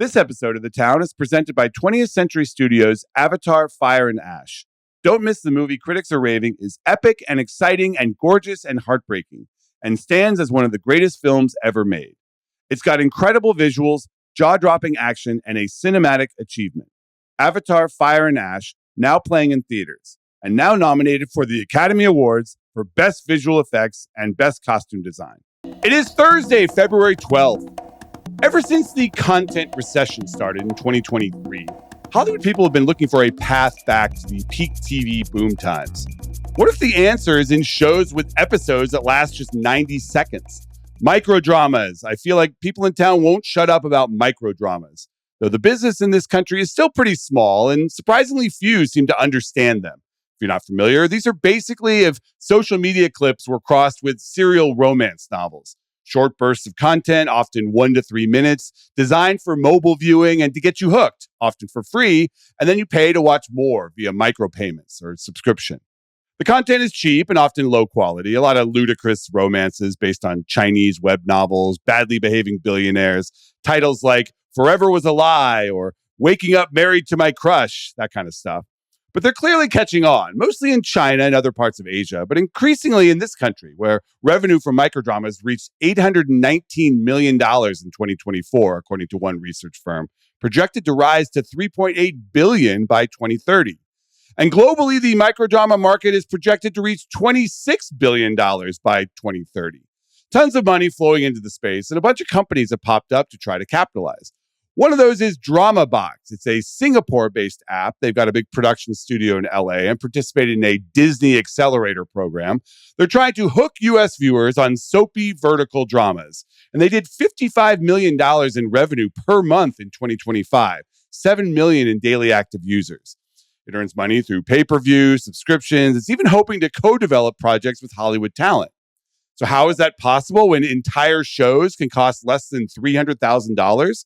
This episode of The Town is presented by 20th Century Studios' Avatar: Fire and Ash. Don't miss the movie critics are raving is epic and exciting and gorgeous and heartbreaking, and stands as one of the greatest films ever made. It's got incredible visuals, jaw-dropping action, and a cinematic achievement. Avatar: Fire and Ash, now playing in theaters, and now nominated for the Academy Awards for Best Visual Effects and Best Costume Design. It is Thursday, February 12th. Ever since the content recession started in 2023, Hollywood people have been looking for a path back to the peak TV boom times. What if the answer is in shows with episodes that last just 90 seconds? Microdramas. I feel like people in town won't shut up about microdramas, though the business in this country is still pretty small and surprisingly few seem to understand them. If you're not familiar, these are basically if social media clips were crossed with serial romance novels. Short bursts of content, often 1 to 3 minutes, designed for mobile viewing and to get you hooked, often for free, and then you pay to watch more via micropayments or subscription. The content is cheap and often low quality, a lot of ludicrous romances based on Chinese web novels, badly behaving billionaires, titles like Forever Was a Lie or Waking Up Married to My Crush, that kind of stuff. But they're clearly catching on, mostly in China and other parts of Asia, but increasingly in this country, where revenue from microdramas reached $819 million in 2024, according to one research firm, projected to rise to $3.8 billion by 2030. And globally, the microdrama market is projected to reach $26 billion by 2030. Tons of money flowing into the space, and a bunch of companies have popped up to try to capitalize. One of those is DramaBox. It's a Singapore-based app. They've got a big production studio in LA and participated in a Disney Accelerator program. They're trying to hook U.S. viewers on soapy vertical dramas. And they did $55 million in revenue per month in 2025, $7 million in daily active users. It earns money through pay-per-view, subscriptions. It's even hoping to co-develop projects with Hollywood talent. So how is that possible when entire shows can cost less than $300,000?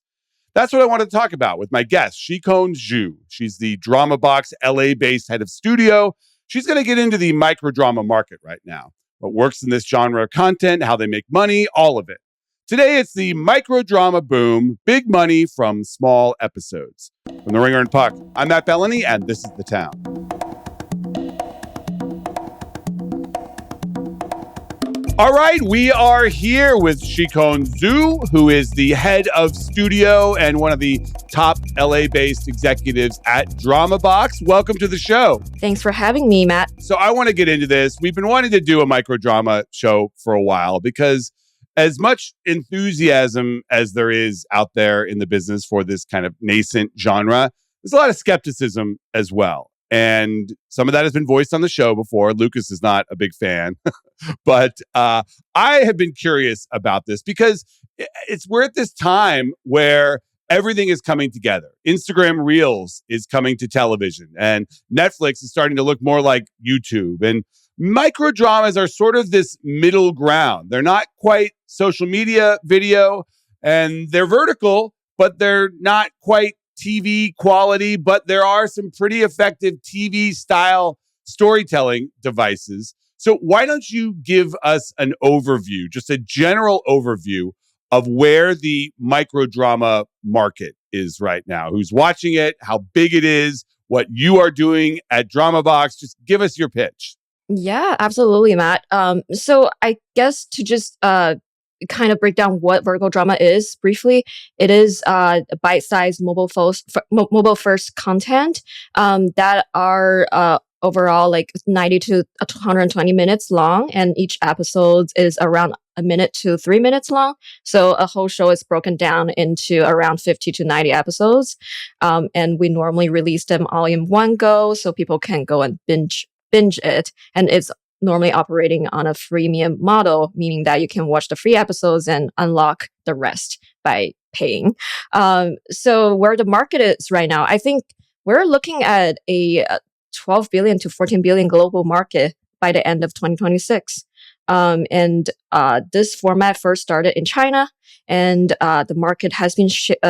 That's what I wanted to talk about with my guest, Shicong Zhu. She's the DramaBox LA-based head of studio. She's going to get into the microdrama market right now. What works in this genre of content, how they make money, all of it. Today, it's the microdrama boom, big money from small episodes. From The Ringer and Puck, I'm Matt Belloni, and this is The Town. All right, we are here with Shicong Zhu, who is the head of studio and one of the top LA-based executives at DramaBox. Welcome to the show. Thanks for having me, Matt. So I want to get into this. We've been wanting to do a microdrama show for a while because as much enthusiasm as there is out there in the business for this kind of nascent genre, there's a lot of skepticism as well. And some of that has been voiced on the show before. Lucas is not a big fan. But I have been curious about this because we're at this time where everything is coming together. Instagram Reels is coming to television, and Netflix is starting to look more like YouTube. And microdramas are sort of this middle ground. They're not quite social media video, and they're vertical, but they're not quite TV quality, but there are some pretty effective TV style storytelling devices. So why don't you give us an overview, just a general overview of where the microdrama market is right now? Who's watching it, how big it is, what you are doing at DramaBox? Just give us your pitch. Yeah, absolutely, Matt. So I guess to just kind of break down what vertical drama is briefly, it is bite-sized mobile first content that are overall like 90 to 120 minutes long, and each episode is around a minute to 3 minutes long. So a whole show is broken down into around 50 to 90 episodes, and we normally release them all in one go so people can go and binge it, and it's normally operating on a freemium model, meaning that you can watch the free episodes and unlock the rest by paying. So where the market is right now, I think we're looking at a 12 billion to 14 billion global market by the end of 2026. And this format first started in China, and the market has been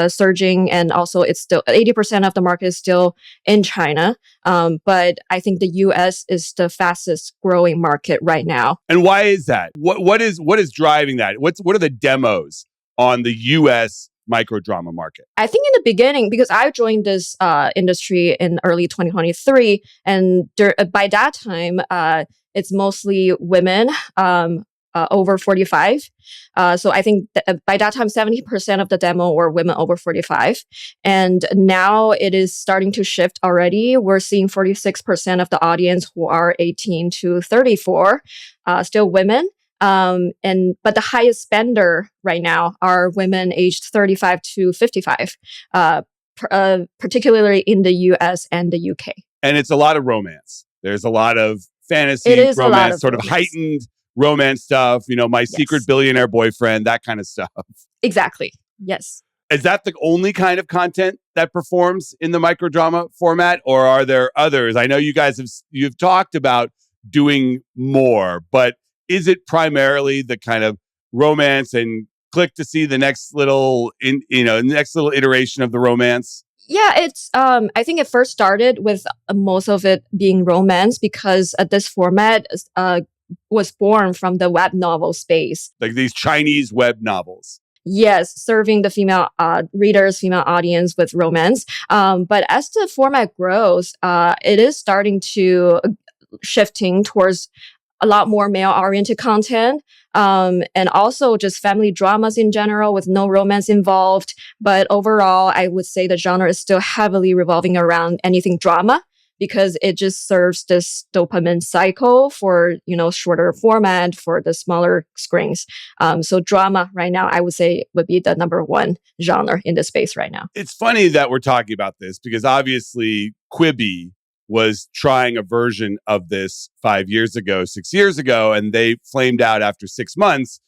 surging, and also it's still 80% of the market is still in China. But I think the US is the fastest growing market right now. And why is that? What is driving that? What are the demos on the US microdrama market? I think in the beginning, because I joined this industry in early 2023, and by that time, it's mostly women over 45. So I think by that time, 70% of the demo were women over 45. And now it is starting to shift already. We're seeing 46% of the audience who are 18 to 34, still women. But the highest spender right now are women aged 35 to 55, particularly in the US and the UK. And it's a lot of romance. There's a lot of fantasy, It is romance, a lot of sort romance. of heightened romance stuff, my secret billionaire boyfriend, that kind of stuff. Exactly. Yes. Is that the only kind of content that performs in the microdrama format, or are there others? I know you've talked about doing more, but is it primarily the kind of romance and click to see the next little iteration of the romance? Yeah, it's I think it first started with most of it being romance because this format was born from the web novel space. Like these Chinese web novels. Yes, serving the female readers, female audience with romance. But as the format grows, it is starting to shifting towards a lot more male-oriented content, and also just family dramas in general with no romance involved. But overall, I would say the genre is still heavily revolving around anything drama because it just serves this dopamine cycle for, shorter format for the smaller screens. So drama right now, I would say would be the number one genre in the space right now. It's funny that we're talking about this because obviously Quibi was trying a version of this 6 years ago, and they flamed out after 6 months,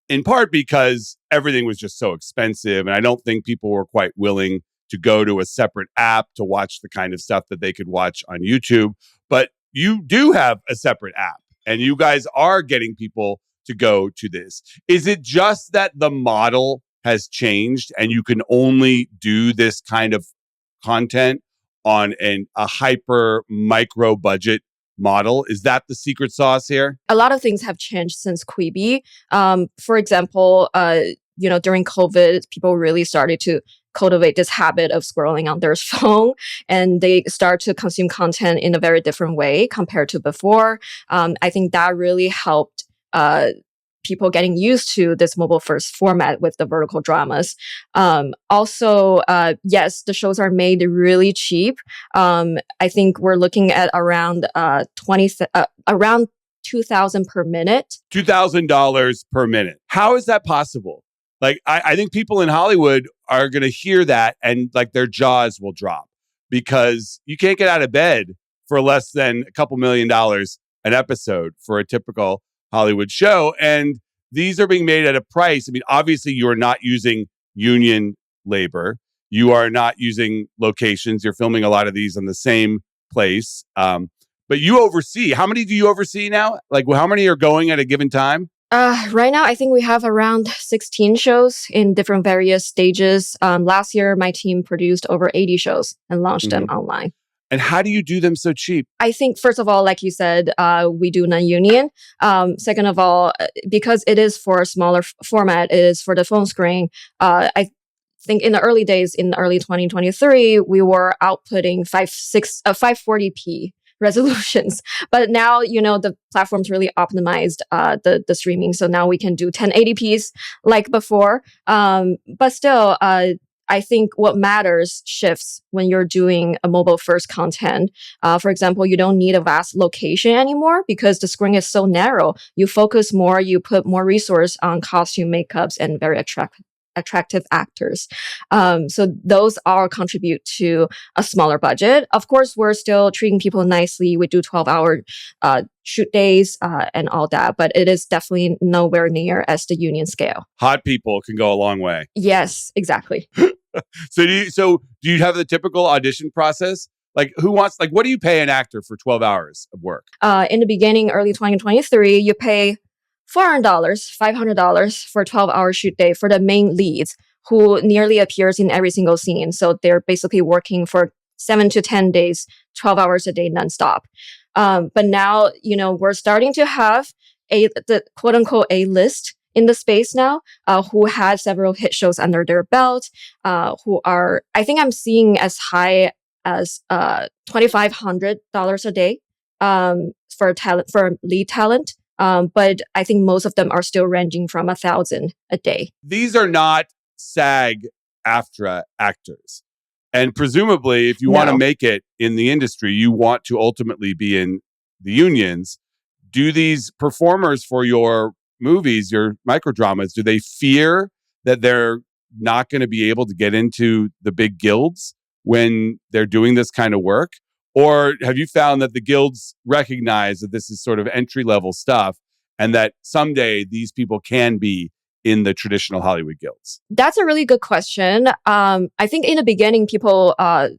in part because everything was just so expensive. And I don't think people were quite willing to go to a separate app to watch the kind of stuff that they could watch on YouTube. But you do have a separate app, and you guys are getting people to go to this. Is it just that the model has changed and you can only do this kind of content on a hyper micro budget model? Is that the secret sauce here? A lot of things have changed since Quibi. For example, during COVID, people really started to cultivate this habit of scrolling on their phone, and they start to consume content in a very different way compared to before. I think that really helped people getting used to this mobile first format with the vertical dramas. Also, yes, the shows are made really cheap. I think we're looking at around around $2,000 per minute. $2,000 per minute. How is that possible? Like, I think people in Hollywood are going to hear that and like their jaws will drop because you can't get out of bed for less than a couple $1 million an episode for a typical Hollywood show. And these are being made at a price. I mean, obviously you are not using union labor. You are not using locations. You're filming a lot of these in the same place. But you oversee. How many do you oversee now? Like, how many are going at a given time? Right now, I think we have around 16 shows in different various stages. Last year, my team produced over 80 shows and launched them online. And how do you do them so cheap? I think, first of all, like you said, we do non-union. Second of all, because it is for a smaller format, it is for the phone screen. I think in the early days, in early 2023, we were outputting 540p resolutions. But now, the platform's really optimized the streaming. So now we can do 1080p's like before. But still, I think what matters shifts when you're doing a mobile first content. For example, you don't need a vast location anymore because the screen is so narrow. You focus more, you put more resource on costume, makeups, and very attractive actors. So those all contribute to a smaller budget. Of course, we're still treating people nicely. We do 12-hour shoot days and all that, but it is definitely nowhere near as the union scale. Hot people can go a long way. Yes, exactly. So do you have the typical audition process? Like what do you pay an actor for 12 hours of work? In the beginning, early 2023, you pay $400, $500 for a 12-hour shoot day for the main leads who nearly appears in every single scene. So they're basically working for 7 to 10 days, 12 hours a day nonstop. But now, we're starting to have the quote unquote A list in the space now, who had several hit shows under their belt, who are, I think I'm seeing as high as $2,500 a day for lead talent. But I think most of them are still ranging from 1,000 a day. These are not SAG-AFTRA actors. And presumably, if you want to make it in the industry, you want to ultimately be in the unions. Do these performers for your movies, your microdramas, do they fear that they're not going to be able to get into the big guilds when they're doing this kind of work? Or have you found that the guilds recognize that this is sort of entry-level stuff and that someday these people can be in the traditional Hollywood guilds? That's a really good question. I think in the beginning, people are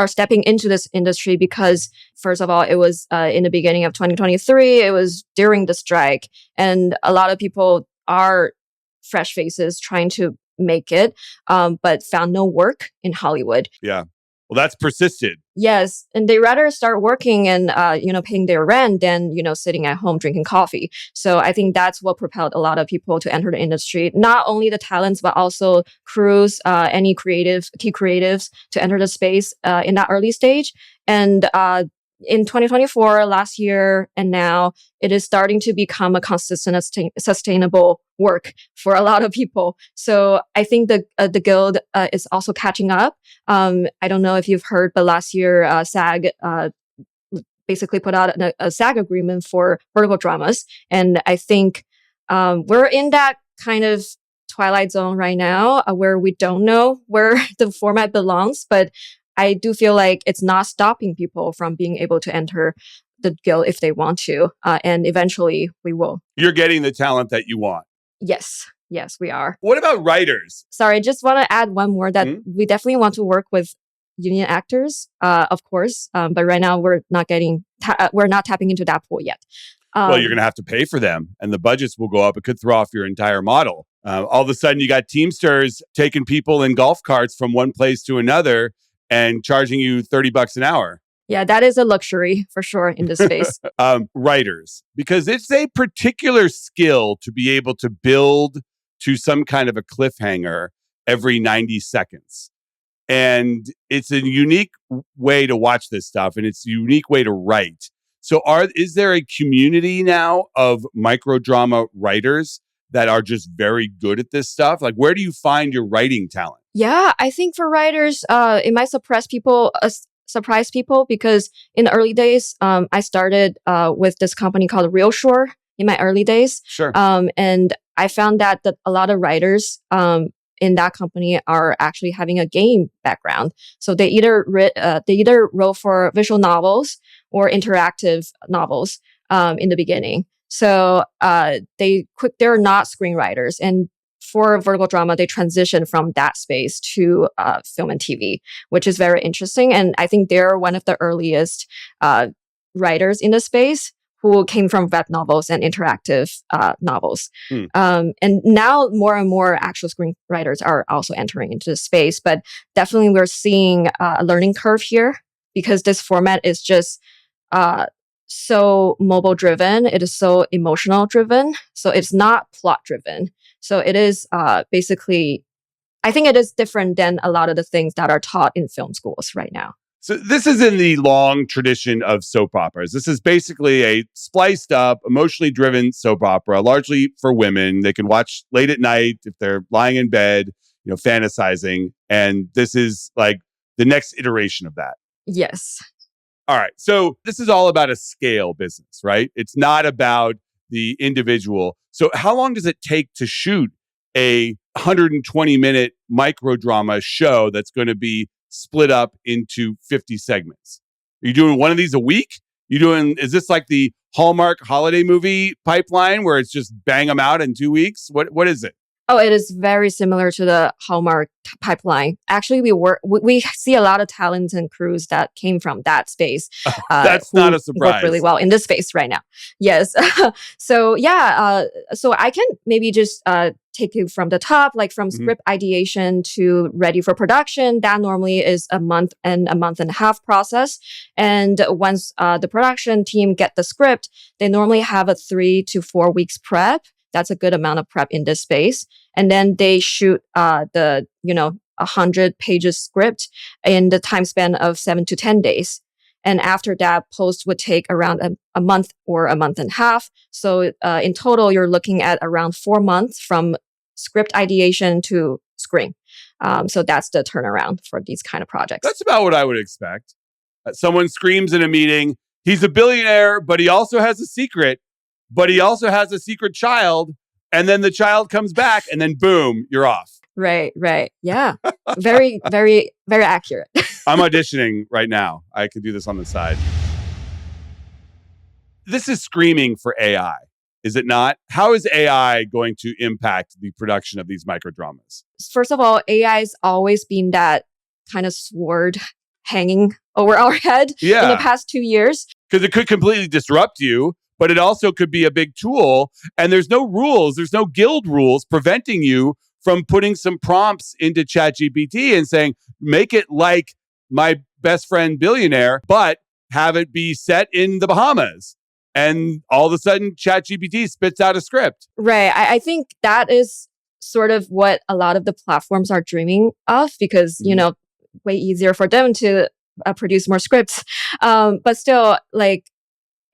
stepping into this industry because, first of all, it was in the beginning of 2023. It was during the strike, and a lot of people are fresh faces trying to make it, but found no work in Hollywood. Yeah. Well, that's persisted. Yes. And they rather start working and, paying their rent than, sitting at home drinking coffee. So I think that's what propelled a lot of people to enter the industry. Not only the talents, but also crews, any key creatives to enter the space in that early stage. And in 2024, last year, and now, it is starting to become a consistent, sustainable work for a lot of people. So I think the guild is also catching up. I don't know if you've heard, but last year, SAG basically put out a SAG agreement for vertical dramas. And I think we're in that kind of twilight zone right now where we don't know where the format belongs, but I do feel like it's not stopping people from being able to enter the guild if they want to. And eventually we will. You're getting the talent that you want. Yes, we are. What about writers? Sorry, I just want to add one more that we definitely want to work with union actors, of course. But right now we're not tapping into that pool yet. Well, you're going to have to pay for them and the budgets will go up. It could throw off your entire model. All of a sudden you got Teamsters taking people in golf carts from one place to another and charging you $30 an hour. Yeah, that is a luxury for sure in this space. Writers, because it's a particular skill to be able to build to some kind of a cliffhanger every 90 seconds. And it's a unique way to watch this stuff, and it's a unique way to write. So is there a community now of microdrama writers that are just very good at this stuff? Like, where do you find your writing talent? Yeah, I think for writers, it might surprise people because in the early days, I started with this company called Real Shore in my early days. Sure. And I found that a lot of writers in that company are actually having a game background. So they either wrote for visual novels or interactive novels in the beginning. So they're not screenwriters. And for vertical drama, they transition from that space to film and TV, which is very interesting. And I think they're one of the earliest writers in the space who came from web novels and interactive novels. And now more and more actual screenwriters are also entering into the space. But definitely we're seeing a learning curve here because this format is just so mobile driven. It is so emotional driven. So it's not plot driven. So it is basically, I think it is different than a lot of the things that are taught in film schools right now. So this is in the long tradition of soap operas. This is basically a spliced up, emotionally driven soap opera, largely for women. They can watch late at night if they're lying in bed, fantasizing. And this is like the next iteration of that. Yes. All right. So this is all about a scale business, right? It's not about the individual. So how long does it take to shoot a 120-minute microdrama show that's going to be split up into 50 segments? Are you doing one of these a week? Is this like the Hallmark holiday movie pipeline where it's just bang them out in 2 weeks? What is it? Oh, it is very similar to the Hallmark pipeline. Actually, we see a lot of talents and crews that came from that space. That's not a surprise. Work really well in this space right now. Yes. So yeah. So I can maybe just take you from the top, like from script ideation to ready for production. That normally is a month and a half process. And once the production team get the script, they normally have a 3 to 4 weeks prep That's a good amount of prep in this space. And then they shoot the 100 pages script in the time span of 7 to 10 days. And after that, post would take around a month or a month and a half. So in total, you're looking at around 4 months from script ideation to screen. So that's the turnaround for these kind of projects. That's about what I would expect. Someone screams in a meeting, he's a billionaire, but he also has a secret, but he also has a secret child. And then the child comes back and then boom, you're off. Right. Yeah. Very, very, very accurate. I'm auditioning right now. I could do this on the side. This is screaming for AI, is it not? How is AI going to impact the production of these microdramas? First of all, AI has always been that kind of sword hanging over our head in the past 2 years. Because it could completely disrupt you, but it also could be a big tool. And there's no rules, there's no guild rules preventing you from putting some prompts into ChatGPT and saying, make it like my best friend billionaire, but have it be set in the Bahamas. And all of a sudden, ChatGPT spits out a script. Right. I think that is sort of what a lot of the platforms are dreaming of because, way easier for them to produce more scripts. But still,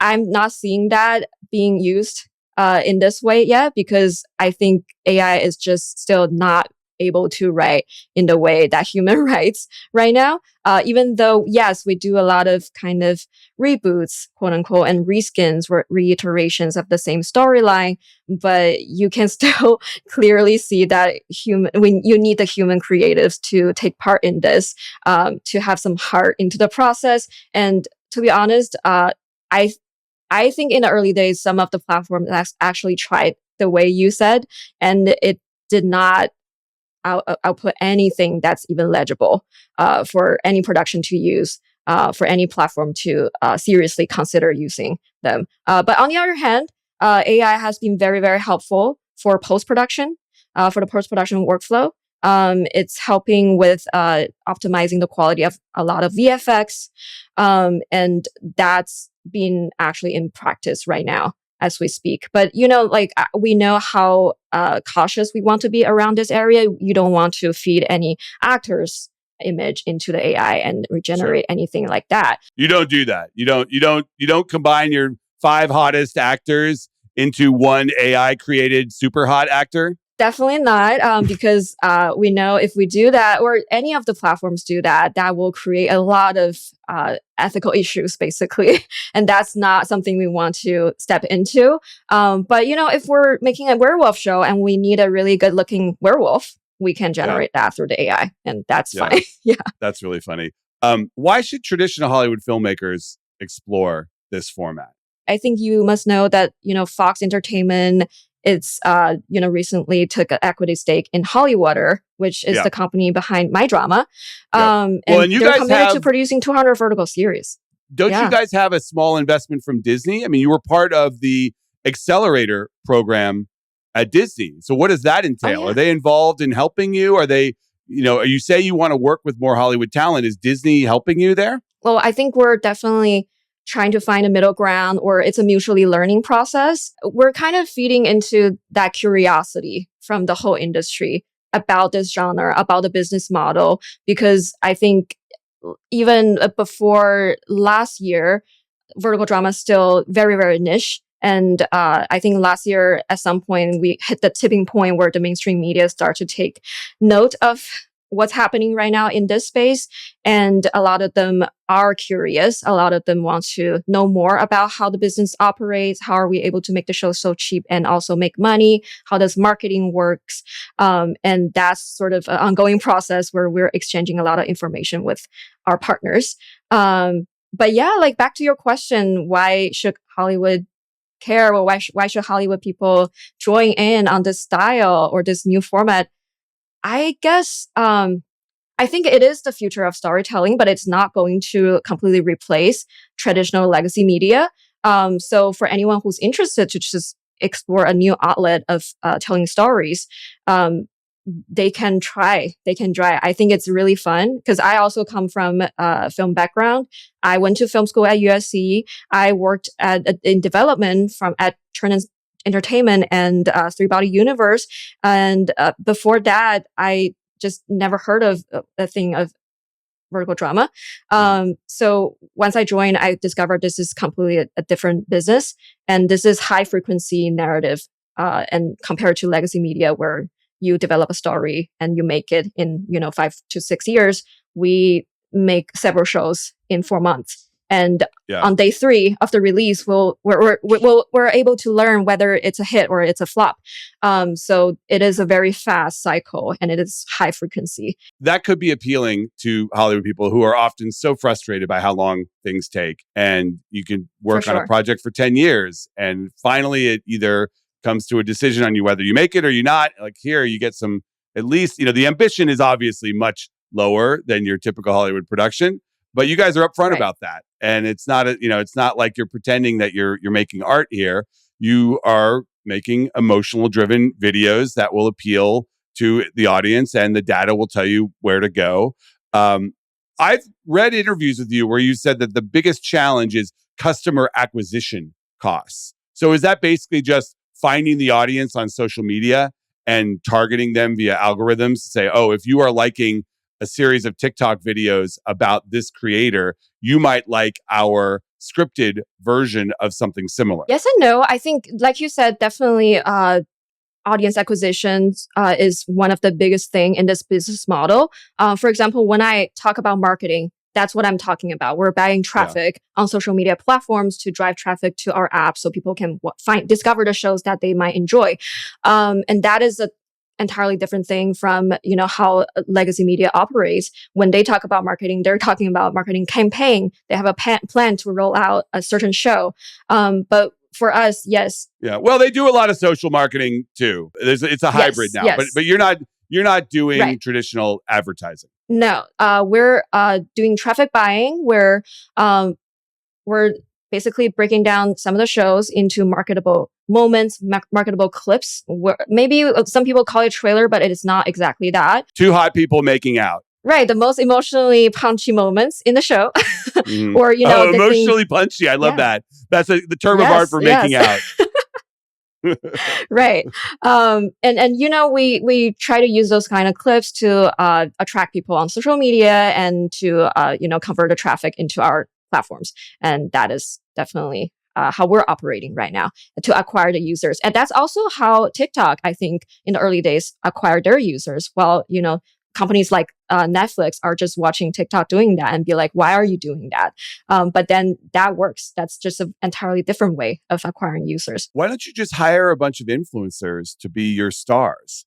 I'm not seeing that being used in this way yet because I think AI is just still not able to write in the way that human writes right now. Even though, yes, we do a lot of kind of reboots, quote unquote, and reskins or reiterations of the same storyline, but you can still clearly see that when you need the human creatives to take part in this, to have some heart into the process. And to be honest, I think in the early days, some of the platforms actually tried the way you said, and it did not output anything that's even legible for any production to use, for any platform to seriously consider using them. But on the other hand, AI has been very, very helpful for post-production, for the post-production workflow. It's helping with optimizing the quality of a lot of VFX, and that's been actually in practice right now as we speak. But, we know how cautious we want to be around this area. You don't want to feed any actor's image into the AI and regenerate anything like that. You don't do that. You don't combine your 5 hottest actors into one AI created super hot actor. Definitely not, because we know if we do that, or any of the platforms do that, that will create a lot of ethical issues, basically. And that's not something we want to step into. But, if we're making a werewolf show and we need a really good looking werewolf, we can generate that through the AI. And that's fine. Yeah. That's really funny. Why should traditional Hollywood filmmakers explore this format? I think you must know that, Fox Entertainment, it's, recently took an equity stake in Hollywood, which is the company behind my drama. And you they're committed to producing 200 vertical series. Don't you guys have a small investment from Disney? I mean, you were part of the accelerator program at Disney. So what does that entail? Are they involved in helping you? Are they, you say you want to work with more Hollywood talent. Is Disney helping you there? Well, I think we're definitely trying to find a middle ground, or it's a mutually learning process. We're kind of feeding into that curiosity from the whole industry about this genre, about the business model, because I think even before last year, vertical drama is still very, very niche. And I think last year, at some point, we hit the tipping point where the mainstream media start to take note of what's happening right now in this space. And a lot of them are curious. A lot of them want to know more about how the business operates. How are we able to make the show so cheap and also make money? How does marketing works? And that's sort of an ongoing process where we're exchanging a lot of information with our partners. But yeah, back to your question, why should Hollywood care? Or why should Hollywood people join in on this style or this new format? I guess I think it is the future of storytelling, but it's not going to completely replace traditional legacy media. So for anyone who's interested to just explore a new outlet of telling stories, they can try. I think it's really fun because I also come from a film background. I went to film school at USC. I worked in development at entertainment and Three Body Universe. And before that, I just never heard of a thing of vertical drama. So once I joined, I discovered this is completely a different business. And this is high frequency narrative. And compared to legacy media where you develop a story and you make it in, 5 to 6 years, we make several shows in 4 months. And on day 3 of the release, we're able to learn whether it's a hit or it's a flop. So it is a very fast cycle and it is high frequency. That could be appealing to Hollywood people who are often so frustrated by how long things take. And you can work on a project for 10 years and finally it either comes to a decision on you whether you make it or you not. Like here, you get some, at least, the ambition is obviously much lower than your typical Hollywood production. But you guys are upfront about that, and it's not it's not like you're pretending that you're making art here. You are making emotional-driven videos that will appeal to the audience, and the data will tell you where to go. I've read interviews with you where you said that the biggest challenge is customer acquisition costs. So is that basically just finding the audience on social media and targeting them via algorithms to say, oh, if you are liking a series of TikTok videos about this creator, you might like our scripted version of something similar? Yes and no. I think, like you said, definitely audience acquisition is one of the biggest thing in this business model. For example, when I talk about marketing, that's what I'm talking about. We're buying traffic on social media platforms to drive traffic to our app so people can discover the shows that they might enjoy. And that is a entirely different thing from, how legacy media operates. When they talk about marketing, they're talking about marketing campaign. They have a plan to roll out a certain show. But for us, yes. Yeah. Well, they do a lot of social marketing too. It's a hybrid now, but you're not doing traditional advertising. No, we're doing traffic buying where we're basically breaking down some of the shows into marketable moments, marketable clips. Where maybe some people call it trailer, but it is not exactly that. 2 hot people making out. Right, the most emotionally punchy moments in the show, or emotionally punchy. I love that. That's the term of art for making out. Right. And we try to use those kind of clips to attract people on social media and to convert the traffic into our platforms. And that is definitely how we're operating right now to acquire the users. And that's also how TikTok, I think, in the early days acquired their users. Well, companies like Netflix are just watching TikTok doing that and be like, why are you doing that? But then that works. That's just an entirely different way of acquiring users. Why don't you just hire a bunch of influencers to be your stars?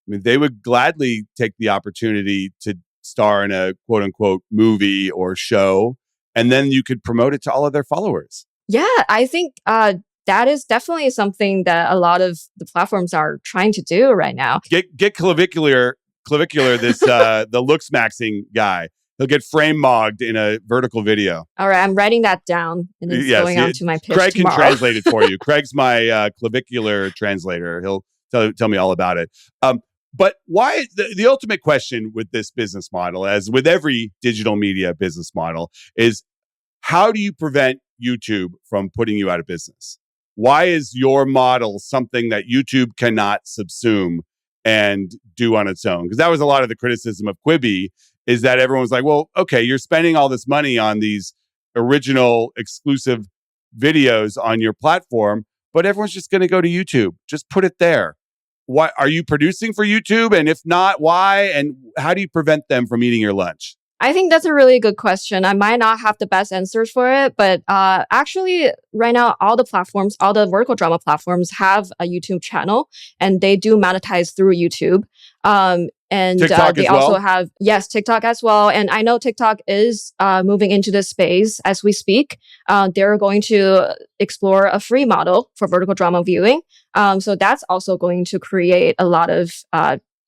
I mean, they would gladly take the opportunity to star in a quote unquote movie or show, and then you could promote it to all of their followers. Yeah, I think that is definitely something that a lot of the platforms are trying to do right now. Get clavicular this the looks maxing guy. He'll get frame mogged in a vertical video. All right, I'm writing that down and it's going on to my pitch Craig tomorrow. Can translate it for you. Craig's my clavicular translator. He'll tell me all about it. But why the ultimate question with this business model, as with every digital media business model, is how do you prevent YouTube from putting you out of business? Why is your model something that YouTube cannot subsume and do on its own? Because that was a lot of the criticism of Quibi, is that everyone's like, well, okay, you're spending all this money on these original exclusive videos on your platform, but everyone's just going to go to YouTube. Just put it there. Why are you producing for YouTube? And if not, why? And how do you prevent them from eating your lunch? I think that's a really good question. I might not have the best answers for it, but actually right now, all the vertical drama platforms have a YouTube channel and they do monetize through YouTube. And they also have, TikTok as well. And I know TikTok is moving into this space as we speak. They're going to explore a free model for vertical drama viewing. So that's also going to create a lot of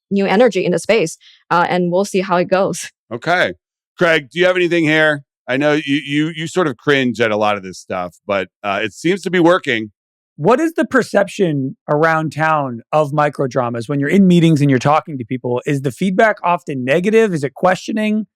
new energy in the space. And we'll see how it goes. Okay. Craig, do you have anything here? I know you sort of cringe at a lot of this stuff, but it seems to be working. What is the perception around town of microdramas when you're in meetings and you're talking to people? Is the feedback often negative? Is it questioning?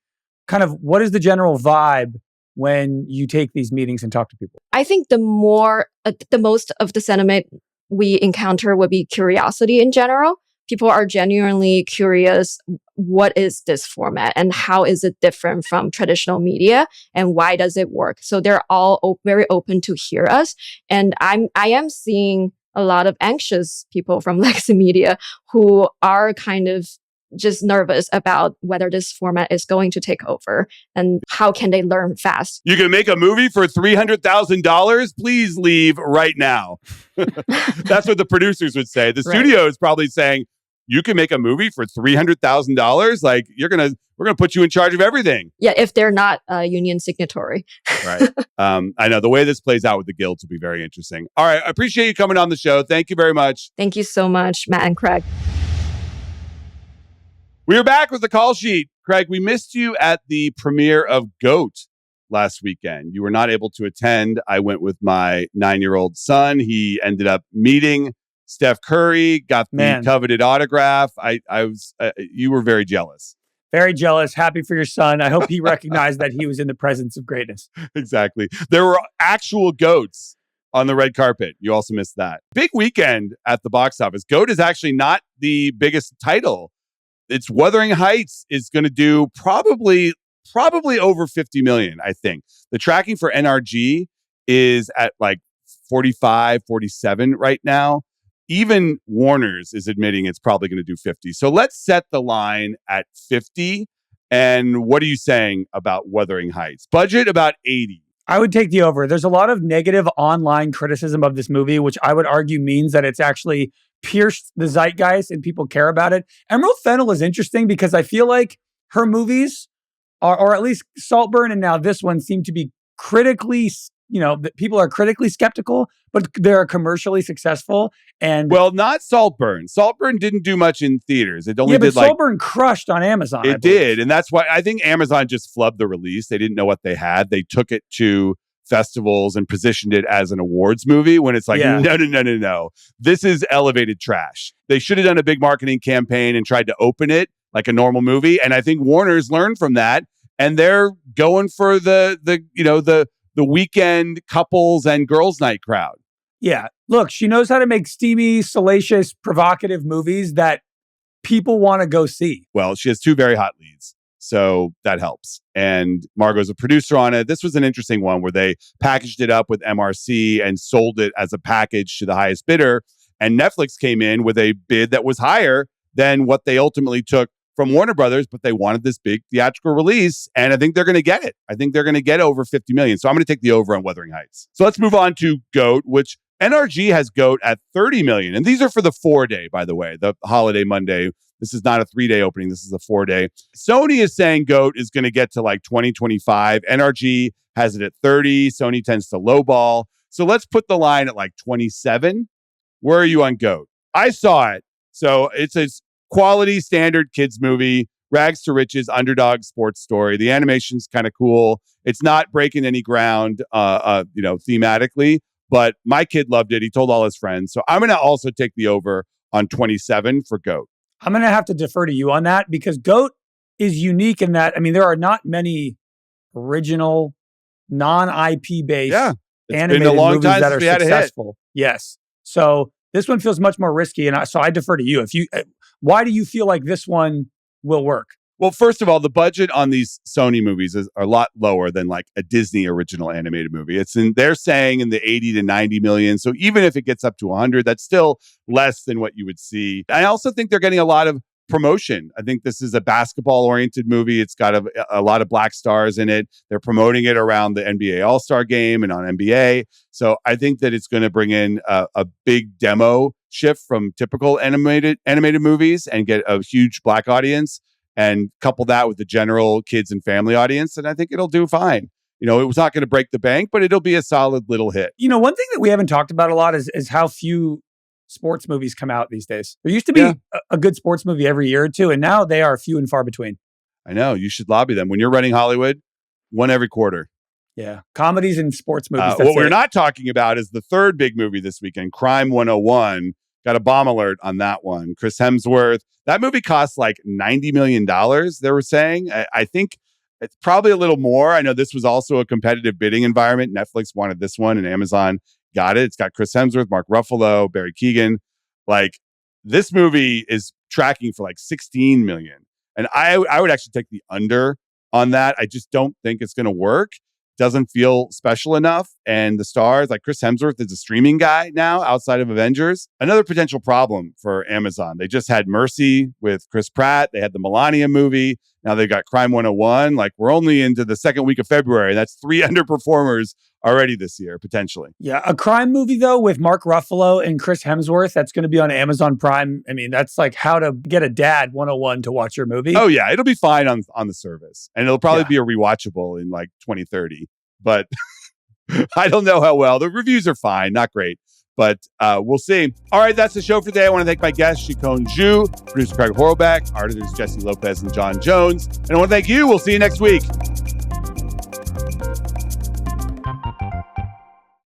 Kind of what is the general vibe when you take these meetings and talk to people? I think the most of the sentiment we encounter would be curiosity in general. People are genuinely curious, what is this format and how is it different from traditional media and why does it work? So they're all very open to hear us. And I am seeing a lot of anxious people from legacy media who are kind of just nervous about whether this format is going to take over and how can they learn fast. You can make a movie for $300,000? Please leave right now. That's what the producers would say. The studio is probably saying, you can make a movie for $300,000? Like, we're gonna put you in charge of everything. Yeah, if they're not a union signatory. Right. I know the way this plays out with the guilds will be very interesting. All right. I appreciate you coming on the show. Thank you very much. Thank you so much, Matt and Craig. We are back with the call sheet. Craig, we missed you at the premiere of GOAT last weekend. You were not able to attend. I went with my 9-year-old son. He ended up meeting Steph Curry, got the coveted autograph. You were very jealous. Very jealous. Happy for your son. I hope he recognized that he was in the presence of greatness. Exactly. There were actual goats on the red carpet. You also missed that. Big weekend at the box office. GOAT is actually not the biggest title. It's Wuthering Heights is going to do probably over 50 million, I think. The tracking for NRG is at like 45, 47 right now. Even Warner's is admitting it's probably going to do 50. So let's set the line at 50. And what are you saying about Wuthering Heights? Budget about 80. I would take the over. There's a lot of negative online criticism of this movie, which I would argue means that it's actually pierced the zeitgeist and people care about it. Emerald Fennell is interesting because I feel like her movies are, or at least Saltburn and now this one, seem to be critically, people are critically skeptical, but they're commercially successful. And well, not Saltburn. Saltburn didn't do much in theaters. It only did Saltburn crushed on Amazon. It did, and that's why I think Amazon just flubbed the release. They didn't know what they had. They took it to festivals and positioned it as an awards movie when it's like, no. This is elevated trash. They should have done a big marketing campaign and tried to open it like a normal movie. And I think Warner's learned from that, and they're going for the weekend couples and girls' night crowd. Yeah. Look, she knows how to make steamy, salacious, provocative movies that people want to go see. Well, she has 2 very hot leads, so that helps. And Margot's a producer on it. This was an interesting one where they packaged it up with MRC and sold it as a package to the highest bidder. And Netflix came in with a bid that was higher than what they ultimately took from Warner Brothers, but they wanted this big theatrical release, and I think they're going to get it. I think they're going to get over 50 million. So I'm going to take the over on Wuthering Heights. So let's move on to GOAT, which NRG has GOAT at 30 million. And these are for the 4-day, by the way, the holiday Monday. This is not a 3-day opening. This is a 4-day. Sony is saying GOAT is going to get to like 2025. NRG has it at 30. Sony tends to lowball. So let's put the line at like 27. Where are you on GOAT? I saw it. So it's a quality standard kids movie, rags to riches, underdog sports story. The animation's kind of cool. It's not breaking any ground, thematically, but my kid loved it. He told all his friends. So I'm going to also take the over on 27 for GOAT. I'm going to have to defer to you on that because GOAT is unique in that, there are not many original non-IP based animated movies that are successful. Yes. So this one feels much more risky, and so I defer to you. Why do you feel like this one will work? Well, first of all, the budget on these Sony movies are a lot lower than like a Disney original animated movie. They're saying in the 80 to 90 million. So even if it gets up to 100, that's still less than what you would see. I also think they're getting a lot of promotion. I think this is a basketball-oriented movie. It's got a lot of black stars in it. They're promoting it around the NBA All-Star Game and on NBA. So I think that it's going to bring in a big demo shift from typical animated movies and get a huge black audience and couple that with the general kids and family audience. And I think it'll do fine. It was not going to break the bank, but it'll be a solid little hit. One thing that we haven't talked about a lot is how few sports movies come out these days. There used to be a good sports movie every year or two, and now they are few and far between. I know. You should lobby them. When you're running Hollywood, one every quarter. Yeah. Comedies and sports movies. What we're not talking about is the third big movie this weekend, Crime 101. Got a bomb alert on that one. Chris Hemsworth. That movie cost like $90 million, they were saying. I think it's probably a little more. I know this was also a competitive bidding environment. Netflix wanted this one and Amazon got it. It's got Chris Hemsworth, Mark Ruffalo, Barry Keoghan. Like, this movie is tracking for like 16 million. And I would actually take the under on that. I just don't think it's going to work. Doesn't feel special enough. And the stars, like Chris Hemsworth, is a streaming guy now outside of Avengers. Another potential problem for Amazon. They just had Mercy with Chris Pratt. They had the Melania movie. Now they've got Crime 101. Like, we're only into the second week of February. That's 3 underperformers already this year, potentially. Yeah, a crime movie, though, with Mark Ruffalo and Chris Hemsworth, that's going to be on Amazon Prime. I mean, that's like how to get a dad 101 to watch your movie. Oh, yeah. It'll be fine on the service. And it'll probably be a rewatchable in like 2030. But I don't know how well. The reviews are fine. Not great. But we'll see. All right, that's the show for today. I want to thank my guests, Shicong Zhu, producer Craig Horlbeck, artists Jessie, Lopez, and John Jones. And I want to thank you. We'll see you next week.